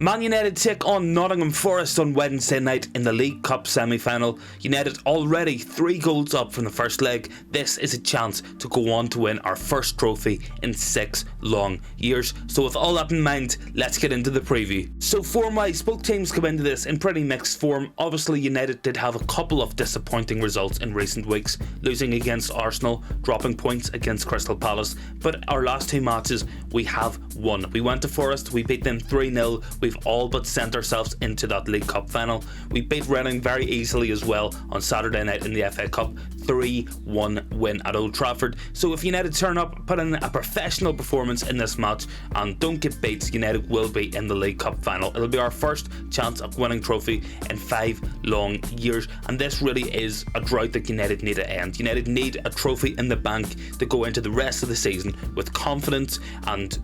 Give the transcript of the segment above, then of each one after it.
Man United take on Nottingham Forest on Wednesday night in the League Cup semi-final. United already 3 goals up from the first leg. This is a chance to go on to win our first trophy in 6 long years. So with all that in mind, let's get into the preview. So form-wise, both teams come into this in pretty mixed form. Obviously United did have a couple of disappointing results in recent weeks, losing against Arsenal, dropping points against Crystal Palace, but our last 2 matches we have won. We went to Forest, we beat them 3-0. We've all but sent ourselves into that League Cup final. We beat Reading very easily as well on Saturday night in the FA Cup. 3-1 win at Old Trafford. So if United turn up, put in a professional performance in this match and don't get beat, United will be in the League Cup final. It'll be our first chance of winning trophy in 5 long years, and this really is a drought that United need to end. United need a trophy in the bank to go into the rest of the season with confidence and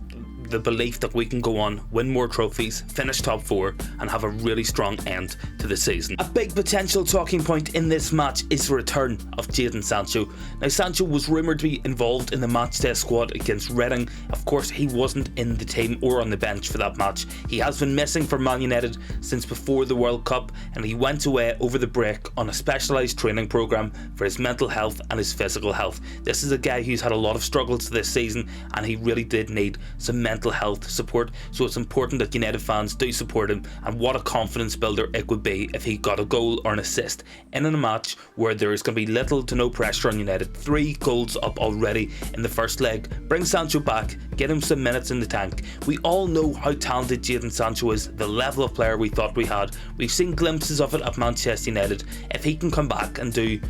the belief that we can go on, win more trophies, finish top 4 and have a really strong end to the season. A big potential talking point in this match is the return of Jadon Sancho. Now Sancho was rumoured to be involved in the matchday squad against Reading. Of course he wasn't in the team or on the bench for that match. He has been missing from Man United since before the World Cup, and he went away over the break on a specialised training programme for his mental health and his physical health. This is a guy who's had a lot of struggles this season and he really did need some mental health support, so it's important that United fans do support him. And what a confidence builder it would be if he got a goal or an assist in a match where there is going to be little to no pressure on United. 3 goals up already in the first leg. Bring Sancho back, get him some minutes in the tank. We all know how talented Jadon Sancho is, the level of player we thought we had. We've seen glimpses of it at Manchester United. If he can come back and do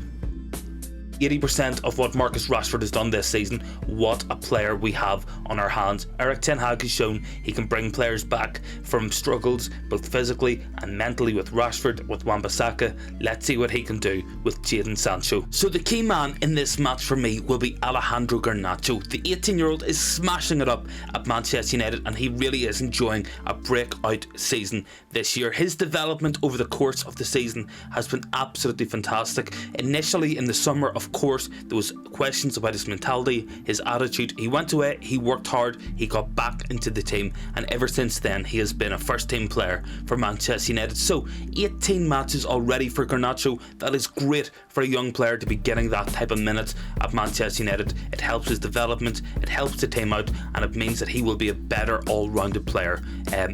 80% of what Marcusrashford has done this season, what a player we have on our hands. Erik ten Hag has shown he can bring players back from struggles both physically and mentally with Rashford, with Wan-Bissaka. Let's see what he can do with Jadon Sancho. So the key man in this match for me will be Alejandro Garnacho. The 18-year-old is smashing it up at Manchester United and he really is enjoying a breakout season this year. His development over the course of the season has been absolutely fantastic. Initially in the summer, of course, there was questions about his mentality, his attitude. He went away, he worked hard, he got back into the team, and ever since then he has been a first team player for Manchester United. So 18 matches already for Garnacho. That is great for a young player to be getting that type of minutes at Manchester United. It helps his development, it helps the team out, and it means that he will be a better all-rounded player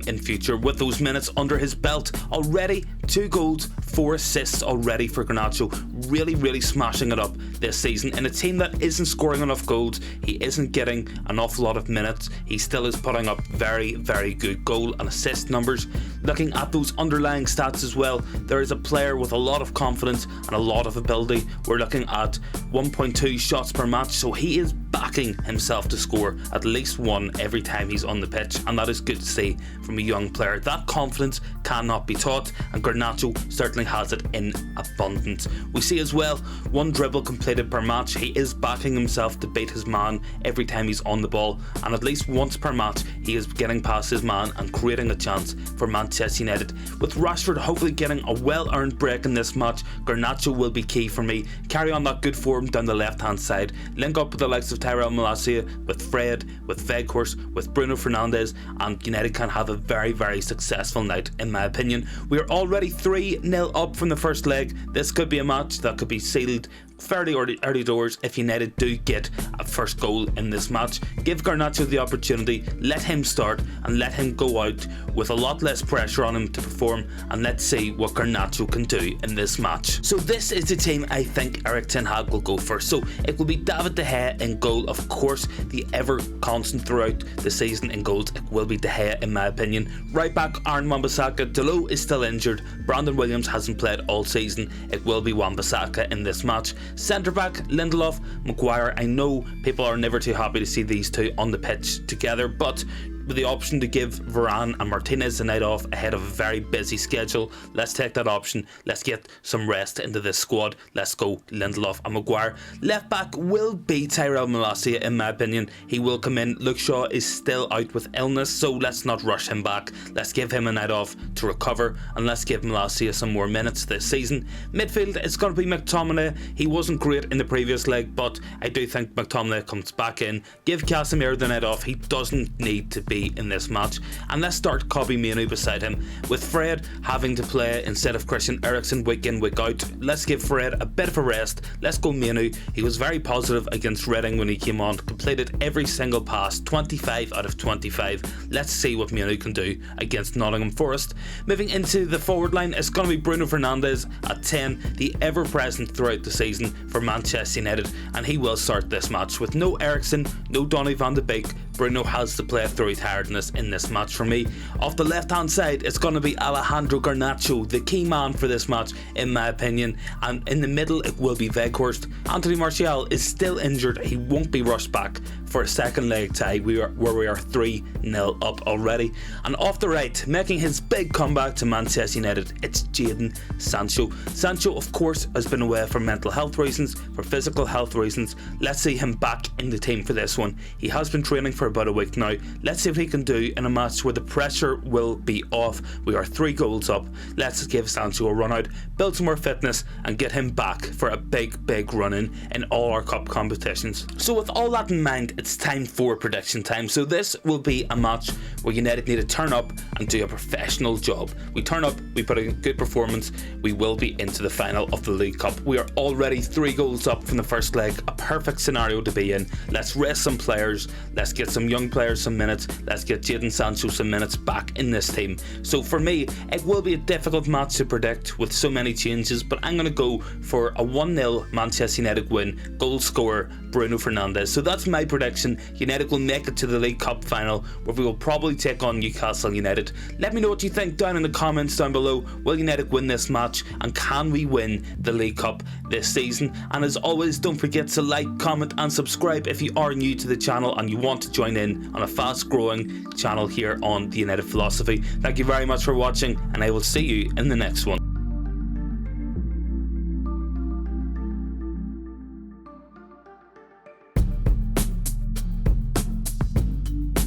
in future with those minutes under his belt. Already 2 goals, 4 assists already for Garnacho. Really smashing it up this season in a team that isn't scoring enough goals. He isn't getting an awful lot of minutes. He still is putting up very good goal and assist numbers. Looking at those underlying stats as well, there is a player with a lot of confidence and a lot of ability. We're looking at 1.2 shots per match, so he is backing himself to score at least 1 every time he's on the pitch, and that is good to see from a young player. That confidence cannot be taught, and Garnacho certainly has it in abundance. We see as well 1 dribble completed per match. He is backing himself to beat his man every time he's on the ball, and at least once per match he is getting past his man and creating a chance for Manchester United. With Rashford hopefully getting a well-earned break in this match, Garnacho will be key for me. Carry on that good form down the left hand side, link up with the likes of Tyrell Malacia, with Fred, with Weghorst, with Bruno Fernandes, and United can have a very successful night in my opinion. We are already 3-0 up from the first leg. This could be a match that could be sealed fairly early doors if United do get a first goal in this match. Give Garnacho the opportunity, let him start and let him go out with a lot less pressure on him to perform, and let's see what Garnacho can do in this match. So this is the team I think Erik ten Hag will go for. So it will be David De Gea in goal, of course, the ever constant throughout the season in goals. It will be De Gea in my opinion. Right back Aaron Wan-Bissaka. Dalot is still injured. Brandon Williams hasn't played all season. It will be Wan-Bissaka in this match. Centre back Lindelof, Maguire. I know people are never too happy to see these 2 on the pitch together, but with the option to give Varane and Martinez a night off ahead of a very busy schedule, let's take that option. Let's get some rest into this squad. Let's go Lindelof and Maguire. Left back will be Tyrell Malacia in my opinion. He will come in. Luke Shaw is still out with illness, so let's not rush him back. Let's give him a night off to recover, and let's give Malacia some more minutes this season. Midfield, it's going to be McTominay. He wasn't great in the previous leg, but I do think McTominay comes back in. Give Casemiro the night off. He doesn't need to be key in this match. And let's start Kobbie Mainoo beside him. With Fred having to play instead of Christian Eriksen week in, week out, let's give Fred a bit of a rest. Let's go Mainoo. He was very positive against Reading when he came on, completed every single pass, 25 out of 25. Let's see what Mainoo can do against Nottingham Forest. Moving into the forward line, it's going to be Bruno Fernandes at 10, the ever-present throughout the season for Manchester United, and he will start this match. With no Eriksen, no Donny van de Beek, Bruno has to play through tiredness in this match for me. Off the left-hand side, it's going to be Alejandro Garnacho, the key man for this match, in my opinion. And in the middle, it will be Weghorst. Anthony Martial is still injured. He won't be rushed back for a second leg tie where we are 3-0 up already. And off the right, making his big comeback to Manchester United, it's Jadon Sancho. Sancho, of course, has been away for mental health reasons, for physical health reasons. Let's see him back in the team for this one. He has been training for about a week now. Let's see what he can do in a match where the pressure will be off. We are 3 goals up. Let's give Sancho a run out, build some more fitness, and get him back for a big run in all our cup competitions. So with all that in mind, it's time for prediction time. So this will be a match where United need to turn up and do a professional job. We turn up, we put in a good performance, we will be into the final of the League Cup. We are already 3 goals up from the first leg, a perfect scenario to be in. Let's rest some players, let's get some young players some minutes, let's get Jadon Sancho some minutes back in this team. So for me, it will be a difficult match to predict with so many changes, but I'm going to go for a 1-0 Manchester United win, goal scorer Bruno Fernandes. So that's my prediction. United will make it to the League Cup final, where we will probably take on Newcastle United. Let me know what you think down in the comments down below. Will United win this match, and can we win the League Cup this season? And as always, don't forget to like, comment and subscribe if you are new to the channel and you want to join in on a fast growing channel here on the United Philosophy. Thank you very much for watching, and I will see you in the next one.